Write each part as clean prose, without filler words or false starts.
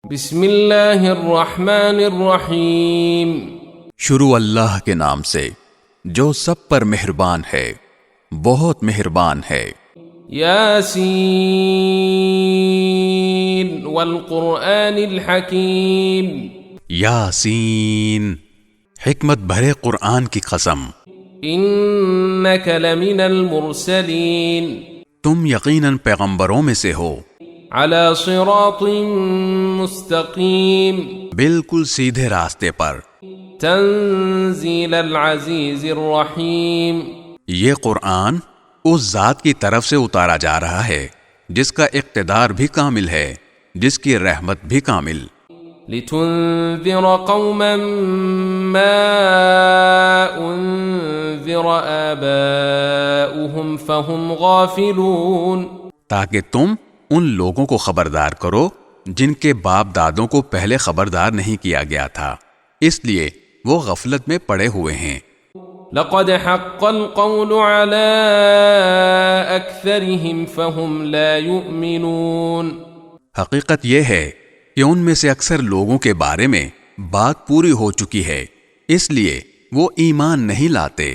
بسم اللہ الرحمن الرحیم۔ شروع اللہ کے نام سے جو سب پر مہربان ہے، بہت مہربان ہے۔ یاسین والقرآن الحکیم۔ یاسین، حکمت بھرے قرآن کی قسم۔ انک لمن المرسلین۔ تم یقیناً پیغمبروں میں سے ہو، علی صراط مستقیم، بالکل سیدھے راستے پر۔ تنزیل العزیز الرحیم۔ یہ قرآن اس ذات کی طرف سے اتارا جا رہا ہے جس کا اقتدار بھی کامل ہے، جس کی رحمت بھی کامل۔ لتنذر قوما ما انذر آباؤهم فهم غافلون، تاکہ تم ان لوگوں کو خبردار کرو جن کے باپ دادوں کو پہلے خبردار نہیں کیا گیا تھا، اس لیے وہ غفلت میں پڑے ہوئے ہیں۔ لقد حق القول على أكثرهم فهم لا يؤمنون۔ حقیقت یہ ہے کہ ان میں سے اکثر لوگوں کے بارے میں بات پوری ہو چکی ہے، اس لیے وہ ایمان نہیں لاتے۔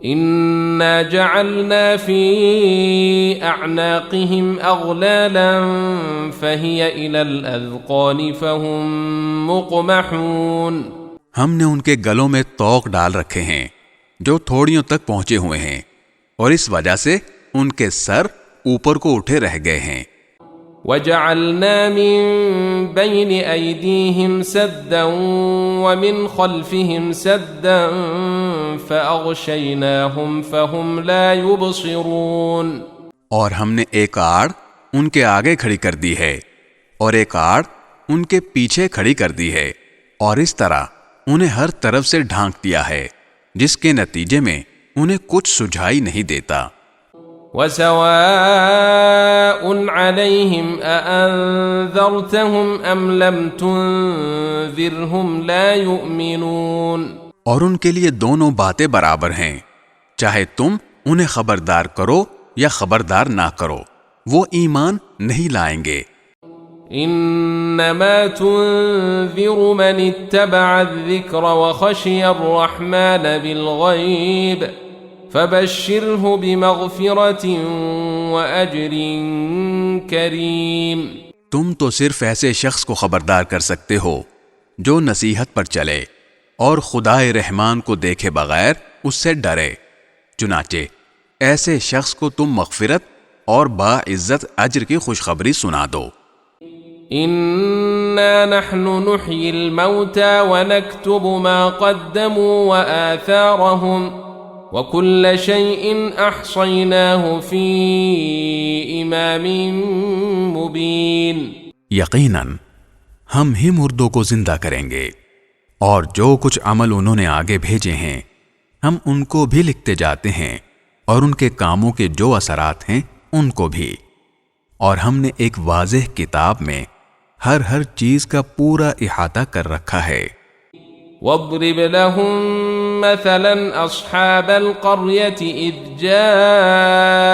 إنا جعلنا في أعناقهم أغلالا فهي إلى الأذقان فهم مقمحون۔ ہم نے ان کے گلوں میں طوق ڈال رکھے ہیں جو تھوڑیوں تک پہنچے ہوئے ہیں، اور اس وجہ سے ان کے سر اوپر کو اٹھے رہ گئے ہیں۔ وجعلنا من بين أيديهم سدا ومن خلفهم سدا فأغشيناهم فهم لا يبصرون۔ اور ہم نے ایک آڑ ان کے آگے کھڑی کر دی ہے اور ایک آڑ ان کے پیچھے کھڑی کر دی ہے، اور اس طرح انہیں ہر طرف سے ڈھانک دیا ہے جس کے نتیجے میں انہیں کچھ سجھائی نہیں دیتا۔ وَسَوَاءٌ عَلَيْهِمْ أَأَنذَرْتَهُمْ أَمْ لَمْ تُنذِرْهُمْ لَا يُؤْمِنُونَ۔ اور ان کے لیے دونوں باتیں برابر ہیں، چاہے تم انہیں خبردار کرو یا خبردار نہ کرو، وہ ایمان نہیں لائیں گے۔ انما تنذر من اتبع الذکر وخشی الرحمن بالغیب فبشره بمغفرة وأجر کریم۔ تم تو صرف ایسے شخص کو خبردار کر سکتے ہو جو نصیحت پر چلے اور خدائے رحمان کو دیکھے بغیر اس سے ڈرے، چنانچہ ایسے شخص کو تم مغفرت اور باعزت اجر کی خوشخبری سنا دو۔ إنا نحن نحيي الموتى ونكتب ما قدموا وآثارهم وكل شيء أحصيناه في إمام مبين۔ یقیناً ہم ہی مردوں کو زندہ کریں گے، اور جو کچھ عمل انہوں نے آگے بھیجے ہیں ہم ان کو بھی لکھتے جاتے ہیں، اور ان کے کاموں کے جو اثرات ہیں ان کو بھی، اور ہم نے ایک واضح کتاب میں ہر چیز کا پورا احاطہ کر رکھا ہے۔ واضرب لهم مثلا أصحاب القرية إذ جاءها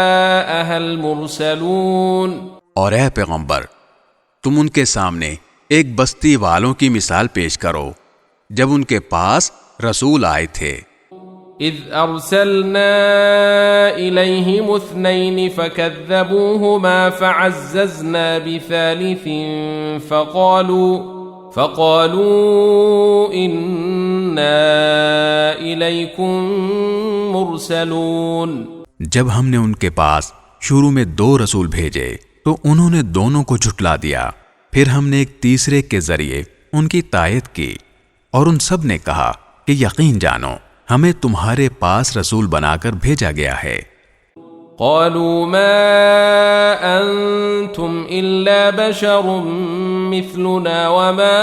المرسلون۔ اور اے پیغمبر، تم ان کے سامنے ایک بستی والوں کی مثال پیش کرو جب ان کے پاس رسول آئے تھے۔ إذ أرسلنا إليهم اثنين فكذبوهما فعززنا بثالث فقالوا إنا إليكم مرسلون۔ جب ہم نے ان کے پاس شروع میں 2 رسول بھیجے تو انہوں نے دونوں کو جھٹلا دیا، پھر ہم نے ایک تیسرے کے ذریعے ان کی تائید کی، اور ان سب نے کہا کہ یقین جانو ہمیں تمہارے پاس رسول بنا کر بھیجا گیا ہے۔ قالوا ما أنتم إلا بشر مثلنا وما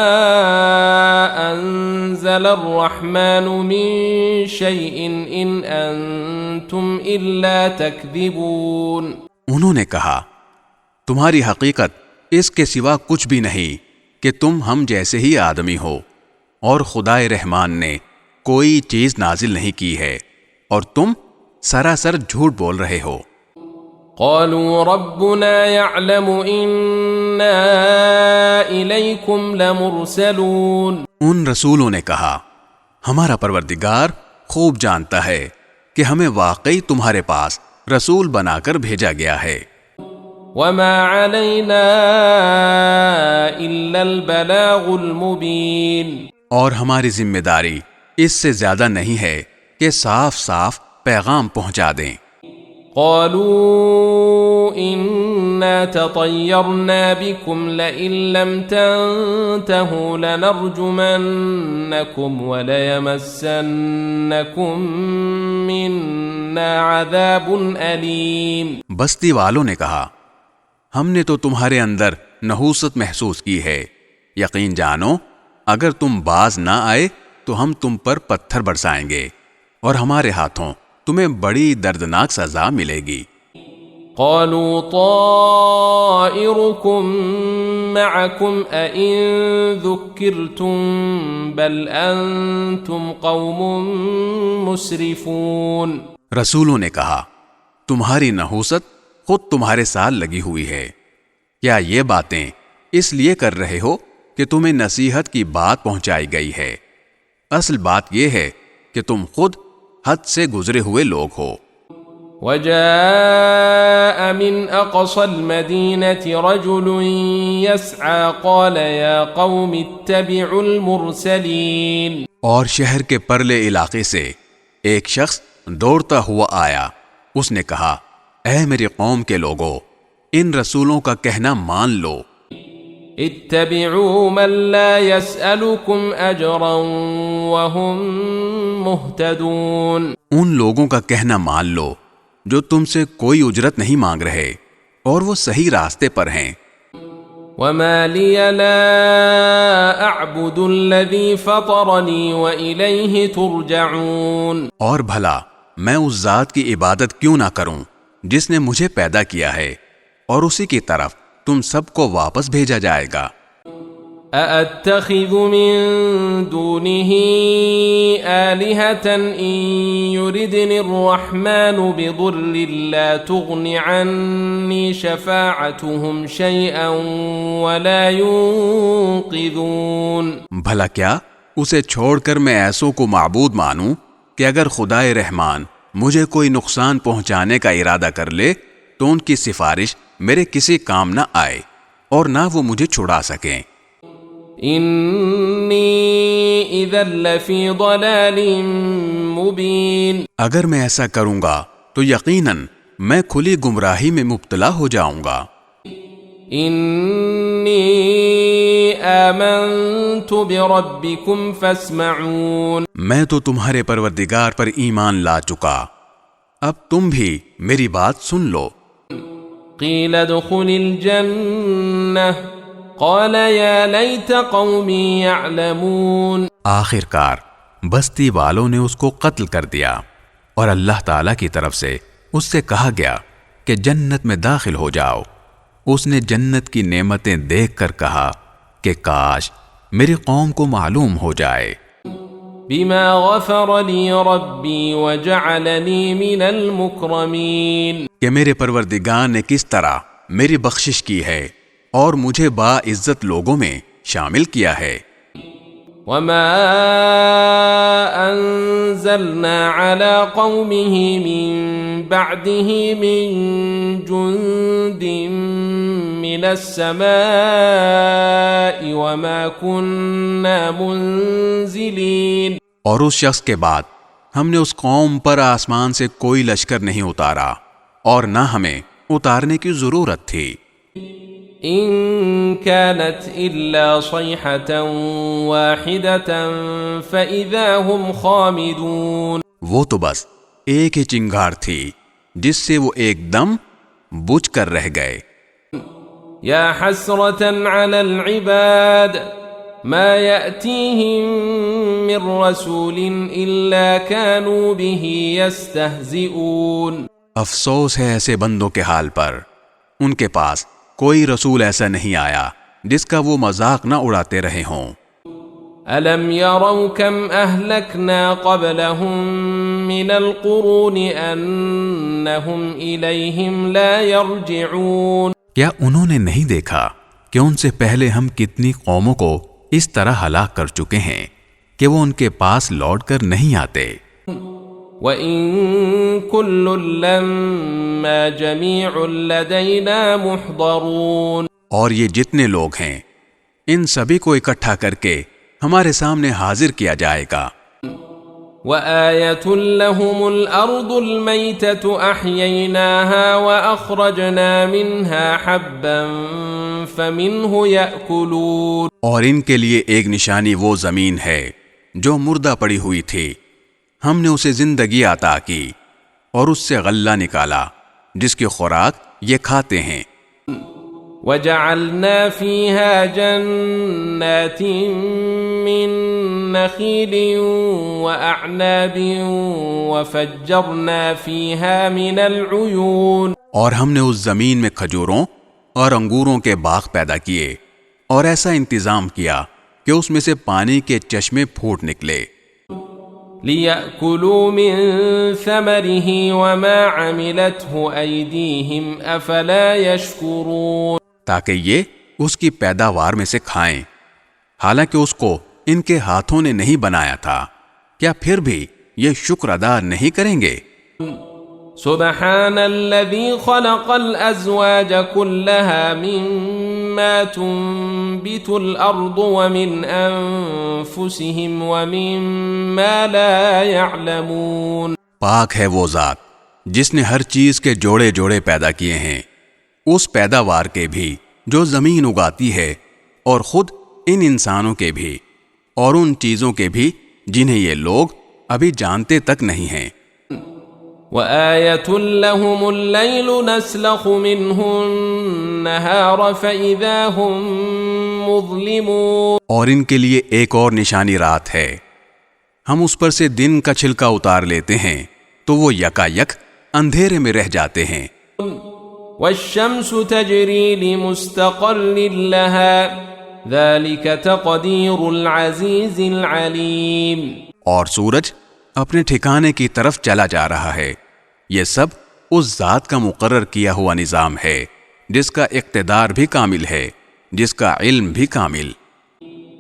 أنزل الرحمن من شيء إن أنتم إلا تكذبون۔ انہوں نے کہا تمہاری حقیقت اس کے سوا کچھ بھی نہیں کہ تم ہم جیسے ہی آدمی ہو، اور خدائے رحمان نے کوئی چیز نازل نہیں کی ہے، اور تم سراسر جھوٹ بول رہے ہو۔ قالوا ربنا يعلم إنا إليكم لمرسلون ان رسولوں نے کہا ہمارا پروردگار خوب جانتا ہے کہ ہمیں واقعی تمہارے پاس رسول بنا کر بھیجا گیا ہے. وما علينا إلا البلاغ المبين اور ہماری ذمہ داری اس سے زیادہ نہیں ہے کہ صاف صاف پیغام پہنچا دیں. قالوا إنا تطيرنا بكم لئن لم تنتهوا لنرجمنكم وليمسنكم منا عذاب أليم. بستی والوں نے کہا ہم نے تو تمہارے اندر نحوست محسوس کی ہے، یقین جانو اگر تم باز نہ آئے تو ہم تم پر پتھر برسائیں گے اور ہمارے ہاتھوں تمہیں بڑی دردناک سزا ملے گی. قالوا طائركم معكم أئن ذكرتم بل أنتم قوم مسرفون. رسولوں نے کہا تمہاری نحوست خود تمہارے ساتھ لگی ہوئی ہے، کیا یہ باتیں اس لیے کر رہے ہو کہ تمہیں نصیحت کی بات پہنچائی گئی ہے؟ اصل بات یہ ہے کہ تم خود حد سے گزرے ہوئے لوگ ہو. وجاء من أقصى المدينة رجل يسعى قال يا قوم اتبعوا المرسلين. اور شہر کے پرلے علاقے سے ایک شخص دوڑتا ہوا آیا، اس نے کہا اے میری قوم کے لوگو ان رسولوں کا کہنا مان لو. اتبعوا من لا يسألكم أجرا وهم مهتدون. ان لوگوں کا کہنا مان لو جو تم سے کوئی اجرت نہیں مانگ رہے اور وہ صحیح راستے پر ہیں. وما لي لا أعبد الذي فطرني وإليه ترجعون. اور بھلا میں اس ذات کی عبادت کیوں نہ کروں جس نے مجھے پیدا کیا ہے اور اسی کی طرف تم سب کو واپس بھیجا جائے گا. أأتخذ من دونه آلهة إن يردني الرحمن بضر لا تغن عني شفاعتهم شيئا ولا ينقذون. بھلا کیا اسے چھوڑ کر میں ایسوں کو معبود مانوں کہ اگر خدائے رحمان مجھے کوئی نقصان پہنچانے کا ارادہ کر لے تو ان کی سفارش میرے کسی کام نہ آئے اور نہ وہ مجھے چھڑا سکیں. انی اذا لفی ضلال مبین. اگر میں ایسا کروں گا تو یقیناً میں کھلی گمراہی میں مبتلا ہو جاؤں گا. انی آمنت بربکم فاسمعون. میں تو تمہارے پروردگار پر ایمان لا چکا، اب تم بھی میری بات سن لو. قیل ادخل الجنہ قال یا لیت قومی یعلمون. آخر کار بستی والوں نے اس کو قتل کر دیا اور اللہ تعالی کی طرف سے اس سے کہا گیا کہ جنت میں داخل ہو جاؤ. اس نے جنت کی نعمتیں دیکھ کر کہا کہ کاش میری قوم کو معلوم ہو جائے. بما غفر لی ربی وجعلنی من المکرمین. کہ میرے پروردگار نے کس طرح میری بخشش کی ہے اور مجھے باعزت لوگوں میں شامل کیا ہے. وما انزلنا على قومه من بعده من جند من السماء وما كنا منزلين. اور اس شخص کے بعد ہم نے اس قوم پر آسمان سے کوئی لشکر نہیں اتارا اور نہ ہمیں اتارنے کی ضرورت تھی. ان كانت الا صيحة واحدة فاذا هم خامدون. وہ تو بس ایک ہی چنگھاڑ تھی جس سے وہ ایک دم بجھ کر رہ گئے. یا حسرة على العباد ما يأتيهم من رسول الا كانوا به يستهزئون. افسوس ہے ایسے بندوں کے حال پر، ان کے پاس کوئی رسول ایسا نہیں آیا جس کا وہ مذاق نہ اڑاتے رہے ہوں. ألم يروا كم أهلكنا قبلهم من القرون أنهم إليهم لا يرجعون کیا انہوں نے نہیں دیکھا کہ ان سے پہلے ہم کتنی قوموں کو اس طرح ہلاک کر چکے ہیں کہ وہ ان کے پاس لوٹ کر نہیں آتے؟ وَإِن كُلٌّ لَّمَّا جَمِيعٌ لَّدَيْنَا مُحْضَرُونَ اور یہ جتنے لوگ ہیں ان سبھی کو اکٹھا کر کے ہمارے سامنے حاضر کیا جائے گا۔ وَآيَةٌ لَّهُمُ الْأَرْضُ الْمَيْتَةُ أَحْيَيْنَاهَا وَأَخْرَجْنَا مِنْهَا حَبًّا فَمِنْهُ يَأْكُلُونَ اور ان کے لیے ایک نشانی وہ زمین ہے جو مردہ پڑی ہوئی تھی، ہم نے اسے زندگی عطا کی اور اس سے غلہ نکالا جس کی خوراک یہ کھاتے ہیں۔ وَجَعَلْنَا فِيهَا جَنَّاتٍ مِّن نَّخِيلٍ وَأَعْنَابٍ وَفَجَّرْنَا فِيهَا مِنَ الْعُيُونِ اور ہم نے اس زمین میں کھجوروں اور انگوروں کے باغ پیدا کیے اور ایسا انتظام کیا کہ اس میں سے پانی کے چشمے پھوٹ نکلے۔ لِيَأْكُلُوا مِن ثَمَرِهِ وَمَا عَمِلَتْهُ أَيْدِيهِمْ أَفَلَا يَشْكُرُونَ تاکہ یہ اس کی پیداوار میں سے کھائیں، حالانکہ اس کو ان کے ہاتھوں نے نہیں بنایا تھا، کیا پھر بھی یہ شکر ادا نہیں کریں گے؟ سبحان الذي خلق الأزواج كلها مما تنبت الأرض ومن أنفسهم ومما لا يعلمون پاک ہے وہ ذات جس نے ہر چیز کے جوڑے جوڑے پیدا کیے ہیں، اس پیداوار کے بھی جو زمین اگاتی ہے، اور خود ان انسانوں کے بھی، اور ان چیزوں کے بھی جنہیں یہ لوگ ابھی جانتے تک نہیں ہیں۔ وَآيَةٌ لَّهُمُ اللَّيْلُ نَسْلَخُ مِنْهُ النَّهَارَ فَإِذَا هُم مُظْلِمُونَ اور ان کے لیے ایک اور نشانی رات ہے، ہم اس پر سے دن کا چھلکا اتار لیتے ہیں تو وہ یکا یک اندھیرے میں رہ جاتے ہیں۔ وَالشَّمْسُ تَجْرِي لِمُسْتَقَرٍّ لَّهَا ذَلِكَ تَقْدِيرُ الْعَزِيزِ الْعَلِيمِ اور سورج اپنے ٹھکانے کی طرف چلا جا رہا ہے، یہ سب اس ذات کا مقرر کیا ہوا نظام ہے جس کا اقتدار بھی کامل ہے، جس کا علم بھی کامل۔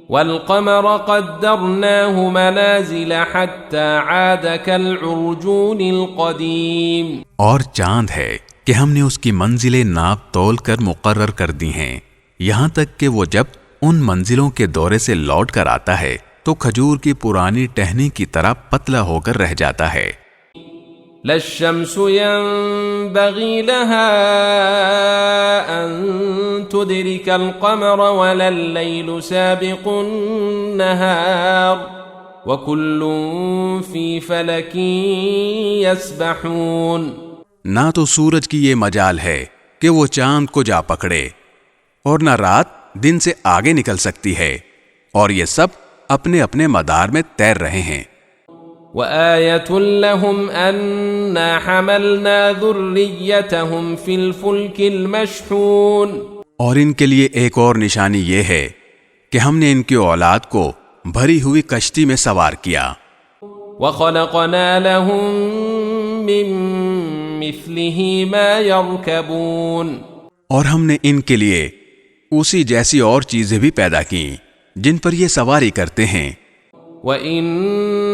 وَالْقَمَرَ قَدَّرْنَاهُ مَنَازِلَ حَتَّى عَادَ كَالْعُرْجُونِ الْقَدِيمِ اور چاند ہے کہ ہم نے اس کی منزلیں ناپ تول کر مقرر کر دی ہیں، یہاں تک کہ وہ جب ان منزلوں کے دورے سے لوٹ کر آتا ہے تو کھجور کی پرانی ٹہنی کی طرح پتلا ہو کر رہ جاتا ہے۔ لَلشَّمْسُ يَنبَغِي لَهَا أَن تُدْرِكَ الْقَمَرَ وَلَا اللَّيْلُ سَابِقُ النَّهَارِ وَكُلٌّ فِي فَلَكٍ يَسْبَحُونَ نہ تو سورج کی یہ مجال ہے کہ وہ چاند کو جا پکڑے، اور نہ رات دن سے آگے نکل سکتی ہے، اور یہ سب اپنے اپنے مدار میں تیر رہے ہیں۔ وَآيَةٌ لَّهُمْ أَنَّا حَمَلْنَا ذُرِّيَّتَهُمْ فِي الْفُلْكِ الْمَشْحُونِ اور ان کے لیے ایک اور نشانی یہ ہے کہ ہم نے ان کی اولاد کو بھری ہوئی کشتی میں سوار کیا۔ وَخَلَقْنَا لَهُم مِّن مِّثْلِهِ مَا يَرْكَبُونَ اور ہم نے ان کے لیے اسی جیسی اور چیزیں بھی پیدا کیں جن پر یہ سواری کرتے ہیں۔ وَإِن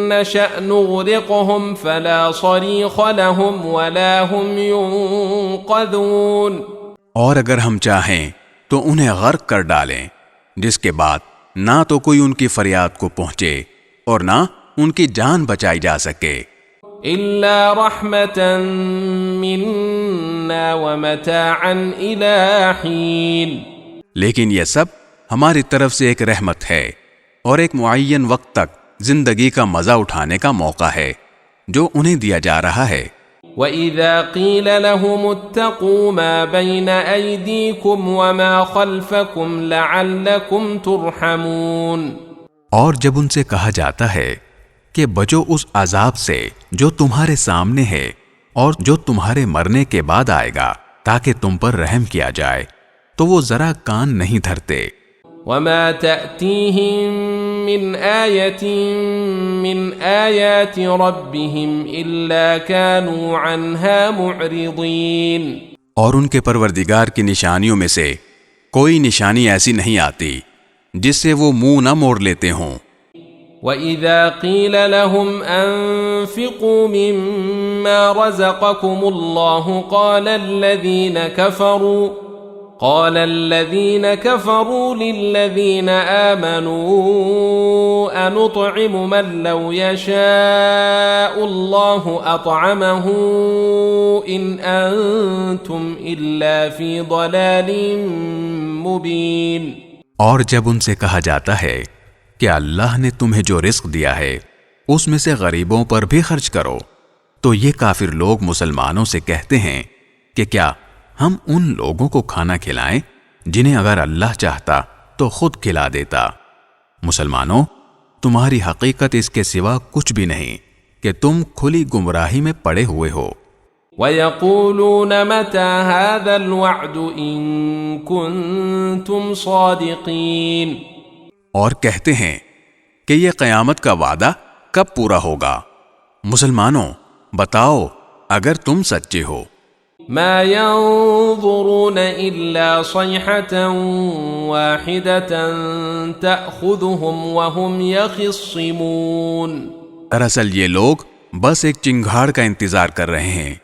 نَّشَأْ نُغْرِقْهُمْ فَلَا صَرِيخَ لَهُمْ وَلَا هُمْ يُنقَذُونَ اور اگر ہم چاہیں تو انہیں غرق کر ڈالیں، جس کے بعد نہ تو کوئی ان کی فریاد کو پہنچے اور نہ ان کی جان بچائی جا سکے۔ إِلَّا رَحْمَةً مِّنَّا وَمَتَاعًا إِلَىٰ حِينٍ لیکن یہ سب ہماری طرف سے ایک رحمت ہے اور ایک معین وقت تک زندگی کا مزہ اٹھانے کا موقع ہے جو انہیں دیا جا رہا ہے۔ وَإِذَا قِيلَ لَهُمُ اتَّقُوا مَا بَيْنَ أَيْدِيكُمْ وَمَا خَلْفَكُمْ لَعَلَّكُمْ تُرْحَمُونَ اور جب ان سے کہا جاتا ہے کہ بچو اس عذاب سے جو تمہارے سامنے ہے اور جو تمہارے مرنے کے بعد آئے گا تاکہ تم پر رحم کیا جائے، تو وہ ذرا کان نہیں دھرتے۔ وما تأتيهم من آية من آيات ربهم إلا كانوا عنها معرضين. اور ان کے پروردگار کی نشانیوں میں سے کوئی نشانی ایسی نہیں آتی جس سے وہ منہ نہ موڑ لیتے ہوں. وَإِذَا قِيلَ لَهُمْ أَنفِقُوا مِمَّا رَزَقَكُمُ اللَّهُ قال الذين كفروا للذين آمنوا أنطعم من لو يشاء الله أطعمه إن أنتم إلا في ضلال مبين. اور جب ان سے کہا جاتا ہے کہ اللہ نے تمہیں جو رزق دیا ہے اس میں سے غریبوں پر بھی خرچ کرو، تو یہ کافر لوگ مسلمانوں سے کہتے ہیں کہ کیا ہم ان لوگوں کو کھانا کھلائیں جنہیں اگر اللہ چاہتا تو خود کھلا دیتا. مسلمانوں، تمہاری حقیقت اس کے سوا کچھ بھی نہیں کہ تم کھلی گمراہی میں پڑے ہوئے ہو. وَيَقُولُونَ مَتَى هَذَا الْوَعْدُ إِن كُنتُمْ صَادِقِينَ. اور کہتے ہیں کہ یہ قیامت کا وعدہ کب پورا ہوگا؟ مسلمانوں، بتاؤ اگر تم سچے ہو. ما ينظرون إلا صيحة واحدة تأخذهم وهم يخصمون. دراصل یہ لوگ بس ایک چنگھاڑ کا انتظار کر رہے ہیں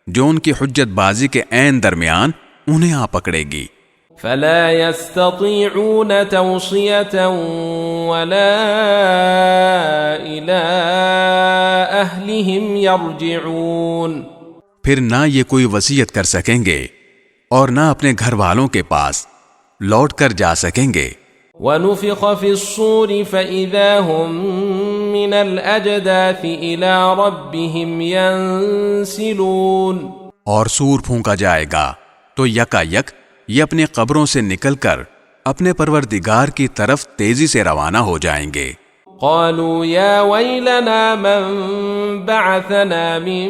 جو ان کی حجت بازی کے عین درمیان انہیں آ پکڑے گی. فلا يستطيعون توصية ولا إلى أهلهم يرجعون. پھر نہ یہ کوئی وصیت کر سکیں گے اور نہ اپنے گھر والوں کے پاس لوٹ کر جا سکیں گے. وَنُفِخَ فِي الصُّورِ فَإِذَا هُم مِّنَ الْأَجْدَاثِ إِلَىٰ رَبِّهِمْ يَنسِلُونَ. اور سور پھونکا جائے گا تو یکا یک یہ اپنی قبروں سے نکل کر اپنے پروردگار کی طرف تیزی سے روانہ ہو جائیں گے. قالوا يا ويلنا من بعثنا من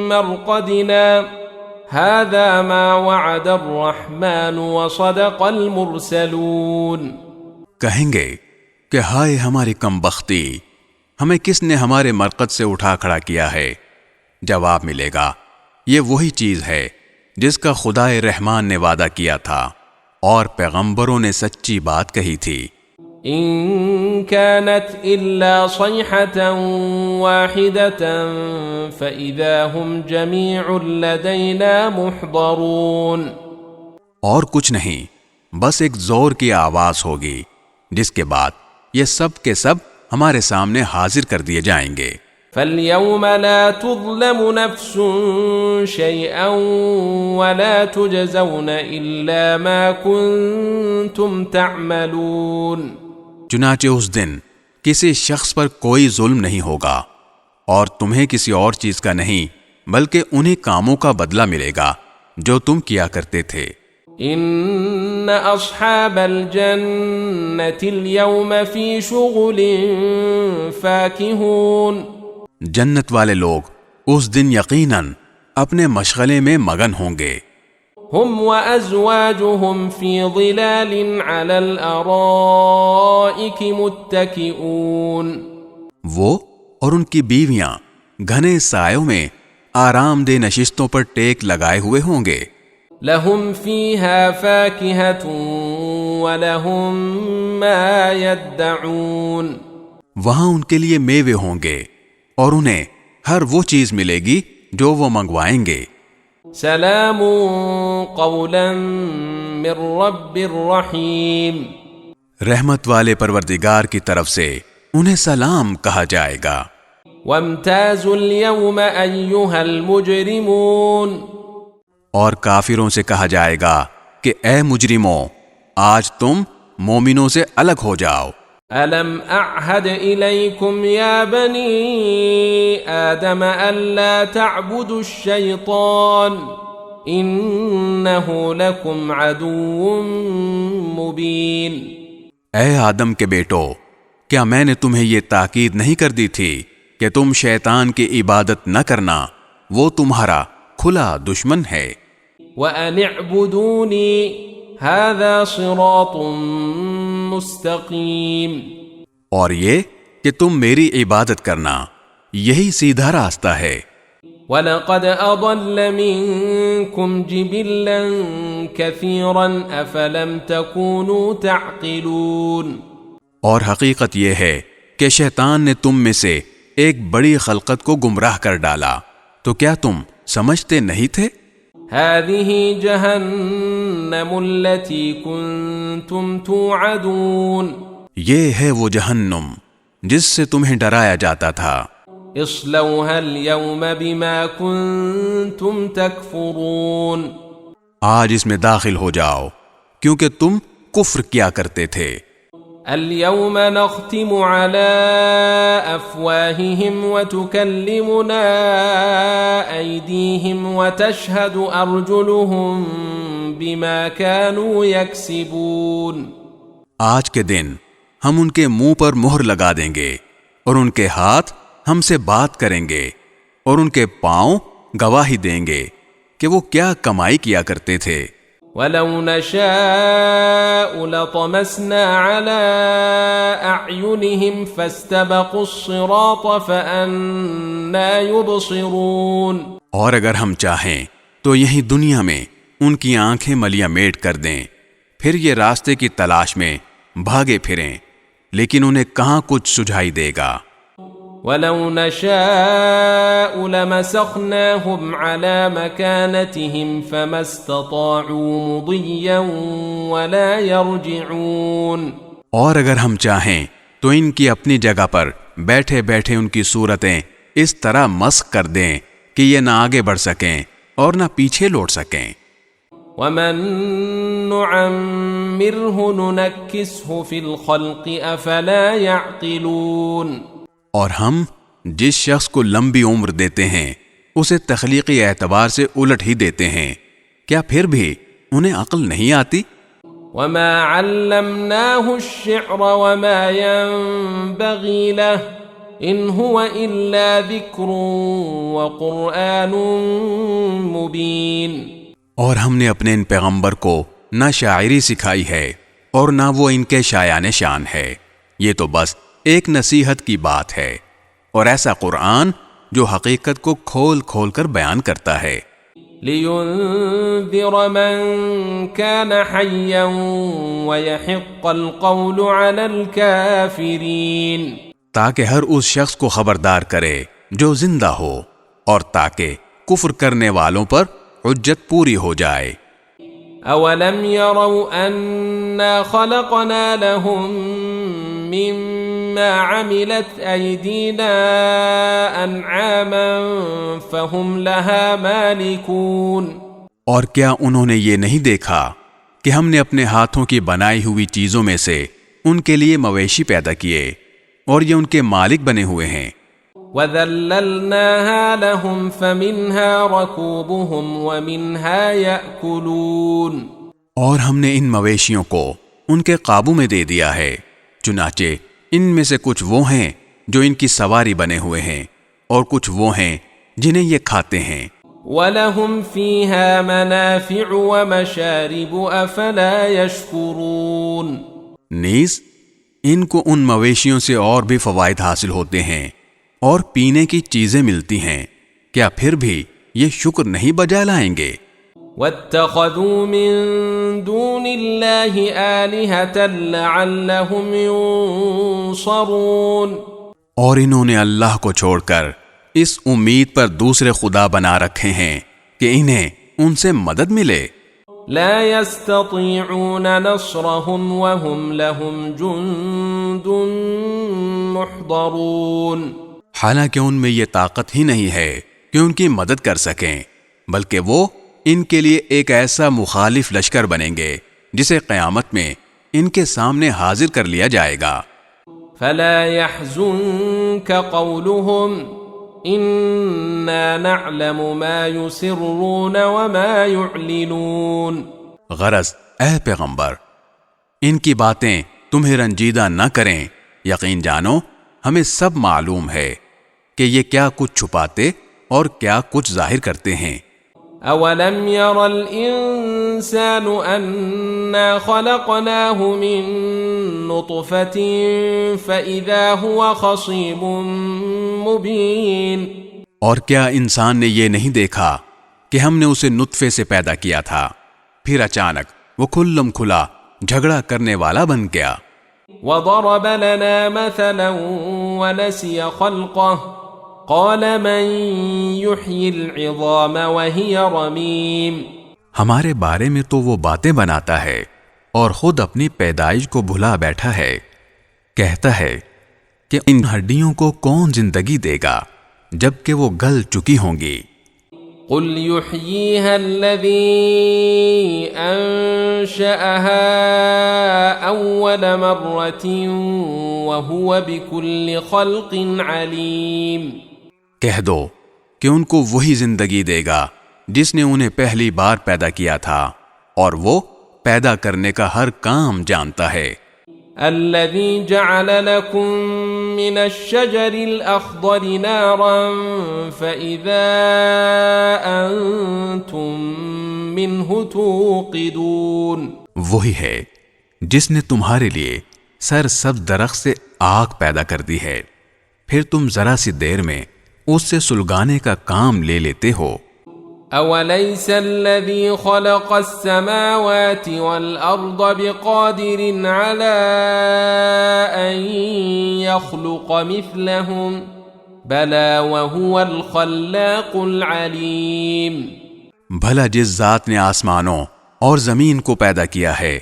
مرقدنا هذا ما وعد الرحمن وصدق المرسلون. کہیں گے کہ ہائے ہماری کم بختی، ہمیں کس نے ہمارے مرقد سے اٹھا کھڑا کیا ہے؟ جواب ملے گا یہ وہی چیز ہے جس کا خدائے رحمان نے وعدہ کیا تھا اور پیغمبروں نے سچی بات کہی تھی. إن كانت إلا صيحة واحدة فإذا هم جميع لدينا محضرون. اور کچھ نہیں، بس ایک زور کی آواز ہوگی جس کے بعد یہ سب کے سب ہمارے سامنے حاضر کر دیے جائیں گے. فَالْيَوْمَ لَا تُظْلَمُ نَفْسٌ شَيْئًا وَلَا تُجْزَوْنَ إِلَّا مَا كُنتُمْ تَعْمَلُونَ. چنانچہ اس دن کسی شخص پر کوئی ظلم نہیں ہوگا اور تمہیں کسی اور چیز کا نہیں بلکہ انہی کاموں کا بدلہ ملے گا جو تم کیا کرتے تھے. ان اصحاب الجنة اليوم في شغل فاكهون. جنت والے لوگ اس دن یقیناً اپنے مشغلے میں مگن ہوں گے. هم وأزواجهم في ظلال على الأرائك متكئون. وہ اور ان کی بیویاں گھنے سایوں میں آرام دہ نشستوں پر ٹیک لگائے ہوئے ہوں گے. لهم فيها فاكهة ولهم ما يدعون. وہاں ان کے لیے میوے ہوں گے اور انہیں ہر وہ چیز ملے گی جو وہ منگوائیں گے. سلام قولا من رب الرحیم. رحمت والے پروردگار کی طرف سے انہیں سلام کہا جائے گا. وامتازوا اليوم ایھا المجرمون. اور کافروں سے کہا جائے گا کہ اے مجرموں، آج تم مومنوں سے الگ ہو جاؤ. ألم أعهد إليكم يا بني آدم ألا تعبدوا الشيطان إنه لكم عدو مبين. اے آدم کے بیٹو، کیا میں نے تمہیں یہ تاکید نہیں کر دی تھی کہ تم شیطان کی عبادت نہ کرنا، وہ تمہارا کھلا دشمن ہے. وأن اعبدوني هذا صراط مستقیم. اور یہ کہ تم میری عبادت کرنا، یہی سیدھا راستہ ہے. وَلَقَدْ أَضَلَّ مِنكُمْ جِبِلًّا كَثِيرًا أَفَلَمْ تَكُونُوا تَعْقِلُونَ. اور حقیقت یہ ہے کہ شیطان نے تم میں سے ایک بڑی خلقت کو گمراہ کر ڈالا، تو کیا تم سمجھتے نہیں تھے؟ هذه جهنم التي كنتم توعدون. یہ ہے وہ جہنم جس سے تمہیں ڈرایا جاتا تھا. اصلوها اليوم بما كنتم تكفرون. آج اس میں داخل ہو جاؤ کیونکہ تم کفر کیا کرتے تھے. اليوم نختم على أفواههم وتكلمنا أيديهم وتشهد أرجلهم بما كانوا يكسبون. آج کے دن ہم ان کے منہ پر مہر لگا دیں گے اور ان کے ہاتھ ہم سے بات کریں گے اور ان کے پاؤں گواہی دیں گے کہ وہ کیا کمائی کیا کرتے تھے. وَلَوْ نَشَاءُ لَطَمَسْنَا عَلَىٰ أَعْيُنِهِمْ فَاسْتَبَقُوا الصِّرَاطَ فَأَنَّىٰ يُبْصِرُونَ. اور اگر ہم چاہیں تو یہیں دنیا میں ان کی آنکھیں ملیاں میٹ کر دیں، پھر یہ راستے کی تلاش میں بھاگے پھریں، لیکن انہیں کہاں کچھ سجھائی دے گا. وَلَوْ نَشَاءُ لَمَسَخْنَاهُمْ عَلَىٰ مَكَانَتِهِمْ فَمَا اسْتَطَاعُوا مُضِيًّا وَلَا يَرْجِعُونَ. اور اگر ہم چاہیں تو ان کی اپنی جگہ پر بیٹھے بیٹھے ان کی صورتیں اس طرح مسخ کر دیں کہ یہ نہ آگے بڑھ سکیں اور نہ پیچھے لوٹ سکیں. وَمَن نُعَمِّرْهُ نُنَكِّسْهُ فِي الْخَلْقِ أَفَلَا يَعْقِلُونَ. اور ہم جس شخص کو لمبی عمر دیتے ہیں اسے تخلیقی اعتبار سے الٹ ہی دیتے ہیں، کیا پھر بھی انہیں عقل نہیں آتی؟ وَمَا عَلَّمْنَاهُ الشِّعْرَ وَمَا يَنبَغِي لَهُ إِنْ هُوَ إِلَّا ذِكْرٌ وَقُرْآنٌ مُبِينٌ. اور ہم نے اپنے ان پیغمبر کو نہ شاعری سکھائی ہے اور نہ وہ ان کے شایان شان ہے، یہ تو بس ایک نصیحت کی بات ہے اور ایسا قرآن جو حقیقت کو کھول کھول کر بیان کرتا ہے. لِيُنذِرَ مَن كَانَ حَيًّا وَيَحِقَّ الْقَوْلُ عَلَى الْكَافِرِينَ. تاکہ ہر اس شخص کو خبردار کرے جو زندہ ہو اور تاکہ کفر کرنے والوں پر حجت پوری ہو جائے. أَوَلَمْ يَرَوْا أَنَّا خَلَقْنَا لَهُم مِّمَّا عَمِلَتْ أَيْدِينَا أَنْعَامًا فَهُمْ لَهَا مَالِكُونَ. اور کیا انہوں نے یہ نہیں دیکھا کہ ہم نے اپنے ہاتھوں کی بنائی ہوئی چیزوں میں سے ان کے لیے مویشی پیدا کیے اور یہ ان کے مالک بنے ہوئے ہیں. وَذَلَّلْنَاهَا لَهُمْ فَمِنْهَا رَكُوبُهُمْ وَمِنْهَا يَأْكُلُونَ. اور ہم نے ان مویشیوں کو ان کے قابو میں دے دیا ہے، چنانچہ ان میں سے کچھ وہ ہیں جو ان کی سواری بنے ہوئے ہیں اور کچھ وہ ہیں جنہیں یہ کھاتے ہیں. وَلَهُمْ فِيهَا مَنَافِعُ وَمَشَارِبُ أَفَلَا يَشْكُرُونَ. نیز ان کو ان مویشیوں سے اور بھی فوائد حاصل ہوتے ہیں اور پینے کی چیزیں ملتی ہیں، کیا پھر بھی یہ شکر نہیں بجا لائیں گے؟ وَاتَّخَذُوا مِن دُونِ اللَّهِ آلِهَةً لَعَلَّهُمْ يُنصَرُونَ. اور انہوں نے اللہ کو چھوڑ کر اس امید پر دوسرے خدا بنا رکھے ہیں کہ انہیں ان سے مدد ملے. لا يستطيعون نصرهم وهم لهم جند محضرون. حالانکہ ان میں یہ طاقت ہی نہیں ہے کہ ان کی مدد کر سکیں، بلکہ وہ ان کے لیے ایک ایسا مخالف لشکر بنیں گے جسے قیامت میں ان کے سامنے حاضر کر لیا جائے گا. فلا يحزنك قولهم إنا نعلم ما يسرون وما يعلنون. غرض اے پیغمبر، ان کی باتیں تمہیں رنجیدہ نہ کریں، یقین جانو ہمیں سب معلوم ہے کہ یہ کیا کچھ چھپاتے اور کیا کچھ ظاہر کرتے ہیں. أولم ير الإنسان أنا خلقناه من نطفة فإذا هو خصيم مبين اور کیا انسان نے یہ نہیں دیکھا کہ ہم نے اسے نطفے سے پیدا کیا تھا، پھر اچانک وہ کھلم کھلا جھگڑا کرنے والا بن گیا۔ وضرب لنا مثلا ونسي خلقه قال من يحيي العظام وهي رميم۔ ہمارے بارے میں تو وہ باتیں بناتا ہے اور خود اپنی پیدائش کو بھلا بیٹھا ہے، کہتا ہے کہ ان ہڈیوں کو کون زندگی دے گا جبکہ وہ گل چکی ہوں گی۔ قل يحييها الذي أنشأها أول مرة وهو بكل خلق عليم۔ کہہ دو کہ ان کو وہی زندگی دے گا جس نے انہیں پہلی بار پیدا کیا تھا، اور وہ پیدا کرنے کا ہر کام جانتا ہے۔ الذي جعل لكم من الشجر الأخضر نارا فإذا أنتم منه توقدون۔ وہی ہے جس نے تمہارے لیے سرسبز درخت سے آگ پیدا کر دی ہے، پھر تم ذرا سی دیر میں اس سے سلگانے کا کام لے لیتے ہو۔ أوليس الذي خلق السماوات والأرض بقادر على أن يخلق مثلهم بلى وهو الخلاق العليم۔ بھلا جس ذات نے آسمانوں اور زمین کو پیدا کیا ہے،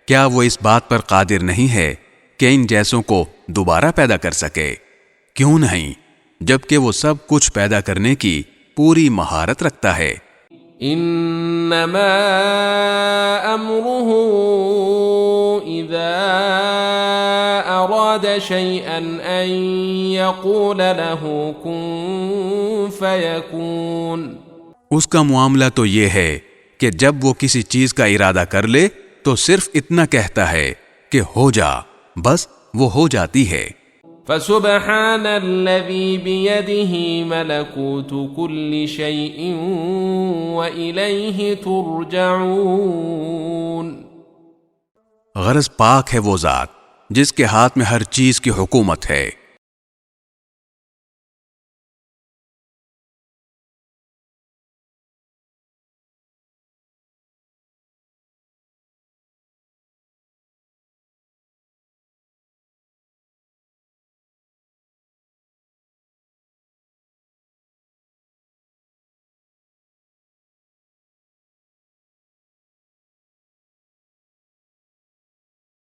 کیا وہ اس بات پر قادر نہیں ہے کہ ان جیسوں کو دوبارہ پیدا کر سکے؟ کیوں نہیں، جبکہ وہ سب کچھ پیدا کرنے کی پوری مہارت رکھتا ہے۔ انما امره اذا اراد شيئا ان يقول له كن فيكون۔ اس کا معاملہ تو یہ ہے کہ جب وہ کسی چیز کا ارادہ کر لے تو صرف اتنا کہتا ہے کہ ہو جا، بس وہ ہو جاتی ہے۔ فسبحان الذي بيده ملكوت كل شيء وإليه ترجعون۔ غرض پاک ہے وہ ذات جس کے ہاتھ میں ہر چیز کی حکومت ہے